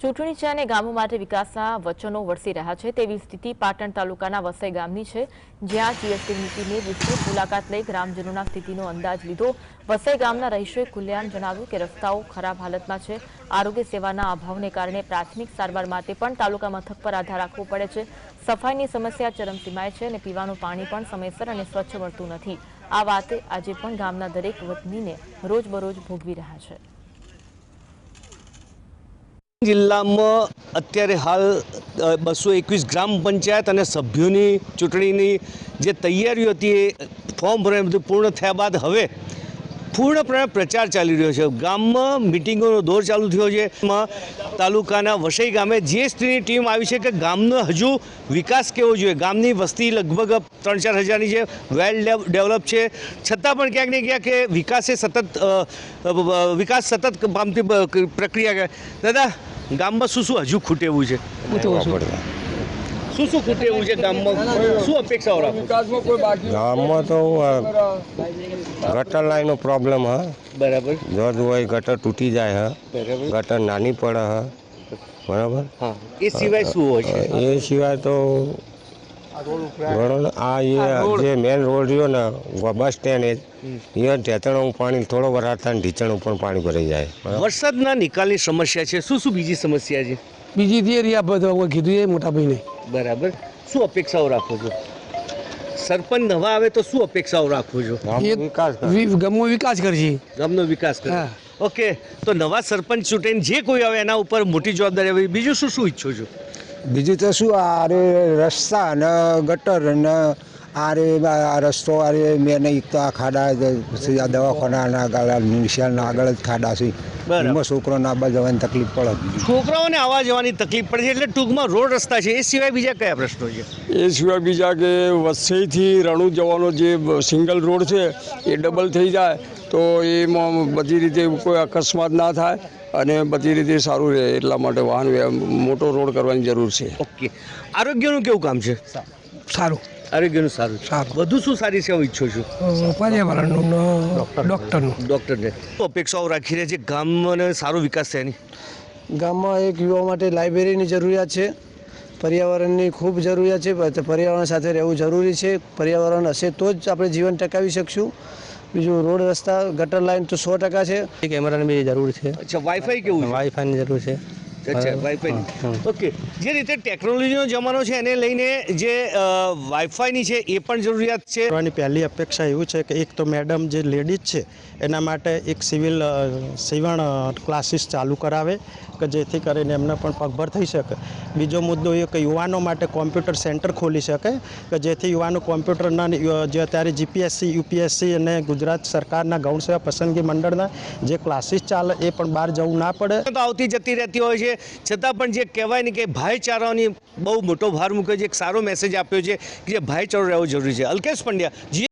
ચૂંટણી છે અને ગામો માટે વિકાસના વચનો વરસી રહ્યા છે તેવી સ્થિતિ પાટણ તાલુકાના વસઈ ગામની છે, જ્યાં જીએસટી નીતિની વિસ્તૃત મુલાકાત લઈ ગ્રામજનોના સ્થિતિનો અંદાજ લીધો। વસઈ ગામના રહીશોએ ખુલ્લેઆમ જણાવ્યું કે રસ્તાઓ ખરાબ હાલતમાં છે, આરોગ્ય સેવાના અભાવને કારણે પ્રાથમિક સારવાર માટે પણ તાલુકા મથક પર આધાર રાખવો પડે છે, સફાઈની સમસ્યા ચરમસીમાએ છે અને પીવાનું પાણી પણ સમયસર અને સ્વચ્છ મળતું નથી। આ વાતે આજે પણ ગામના દરેક વતનીને રોજબરોજ ભોગવી રહ્યા છે। જિલ્લામાં અત્યારે હાલ 221 ગ્રામ પંચાયત અને સભ્યોની ચૂંટણીની જે તૈયારીઓ હતી એ ફોર્મ ભરવાનું બધું પૂર્ણ થયા બાદ હવે પૂર્ણપણે પ્રચાર ચાલી રહ્યો છે। ગામમાં મિટિંગોનો દોર ચાલુ થયો છે। તાલુકાના વસઈ ગામે જીએસટીની ટીમ આવી છે કે ગામનો હજુ વિકાસ કેવો જોઈએ। ગામની વસ્તી લગભગ 3-4 હજારની છે, વેલ ડેવલપ છે, છતાં પણ ક્યાંક ને ક્યાંક કે વિકાસ સતત પામતી પ્રક્રિયા। દાદા, ગામમાં શું હજુ ખૂટે એવું છે? શું ખૂટે એવું છે ગામમાં? શું અપેક્ષાઓ રાખો? ગામમાં તો ગટર લાઈનનો પ્રોબ્લેમ હ બરાબર, જો હોય ગટર તૂટી જાય હ, બરાબર, ગટર નાની પડે હ, બરાબર। હા, એ સિવાય શું હોય છે? એ સિવાય તો ઘણો આ જે મેન રોડ રહ્યો ને બસ સ્ટેન્ડ એ ઢેચણું પાણી થોડો વરસાદ થાય ને ઢીચણું પણ પાણી ભરાઈ જાય। વરસાદના નિકાલની સમસ્યા છે, શું બીજી સમસ્યા છે? બીજી થિયરી આ કીધું એ મોટા ભાઈને। બરાબર, શું અપેક્ષાઓ રાખો છો? સરપંચ નવા આવે તો શું અપેક્ષાઓ રાખો છો? ગામનો વિકાસ કરશે, ગામનો વિકાસ કરે। ઓકે, તો નવા સરપંચ ચૂંટીને જે કોઈ આવે એના ઉપર મોટી જવાબદારી આવે, બીજું શું ઈચ્છો છો? બીજું તો શું, આ રસ્તા ને ગટર ને આ રસ્તો મેં એક તો આ ખાડા દવાખાના આગળ નિશાળના આગળ જ ખાડા છે, એમાં છોકરોને આવવા જવાની તકલીફ પડે। છોકરાઓને આવવા જવાની તકલીફ પડે છે, એટલે ટૂંકમાં રોડ રસ્તા છે। એ સિવાય બીજા કયા પ્રશ્નો છે? એ સિવાય બીજા કે વસઈથી રણુજ જવાનો જે સિંગલ રોડ છે એ ડબલ થઈ જાય તો એમાં બધી રીતે કોઈ અકસ્માત ના થાય અને બધી રીતે સારું રહે, એટલા માટે વાહન મોટો રોડ કરવાની જરૂર છે। ઓકે, આરોગ્યનું કેવું કામ છે? સારું, આરોગ્યનું સારું। વધુ શું સારી સેવા ઈચ્છો છો? પર્યાવરણનું, ડૉક્ટરને શું અપેક્ષાઓ રાખી રહ્યા છે ગામનો સારો વિકાસ થયાની? ગામમાં એક યુવા માટે લાઇબ્રેરીની જરૂરિયાત છે, પર્યાવરણની ખૂબ જરૂરિયાત છે, પર્યાવરણ સાથે રહેવું જરૂરી છે। પર્યાવરણ હશે તો જ આપણે જીવન ટકાવી શકશું। બીજું રોડ રસ્તા ગટર લાઈન તો 100% છે। કેમેરાની બી જરૂર છે। અચ્છા, વાઈફાઈ કેવું છે? વાઈફાઈની જરૂર છે। અચ્છા, વાઈફાઈ। ઓકે, જે રીતે ટેકનોલોજીનો જમાનો છે એને લઈને જે વાઈફાઈની છે એ પણ જરૂરિયાત છે। પહેલી અપેક્ષા એવું છે કે એક તો મેડમ જે લેડીઝ છે એના માટે એક સીવણ ક્લાસીસ ચાલુ કરાવે કે જેથી કરીને એમને પણ પગભર થઈ શકે। બીજો મુદ્દો એ કે યુવાનો માટે કોમ્પ્યુટર સેન્ટર ખોલી શકે કે જેથી યુવાનો કોમ્પ્યુટરના જે અત્યારે જીપીએસસી, યુપીએસસી અને ગુજરાત સરકારના ગૌણ સેવા પસંદગી મંડળના જે ક્લાસીસ ચાલે એ પણ બહાર જવું ના પડે। તો આવતી જતી રહેતી હોય છે, છતાં પણ જે કહેવાય ને કે ભાઈચારાની બહુ મોટો ભાર મૂક્યો છે, એક સારો મેસેજ આપ્યો છે કે જે ભાઈચારો રહેવો જરૂરી છે। અલ્કેશ પંડ્યા, જી।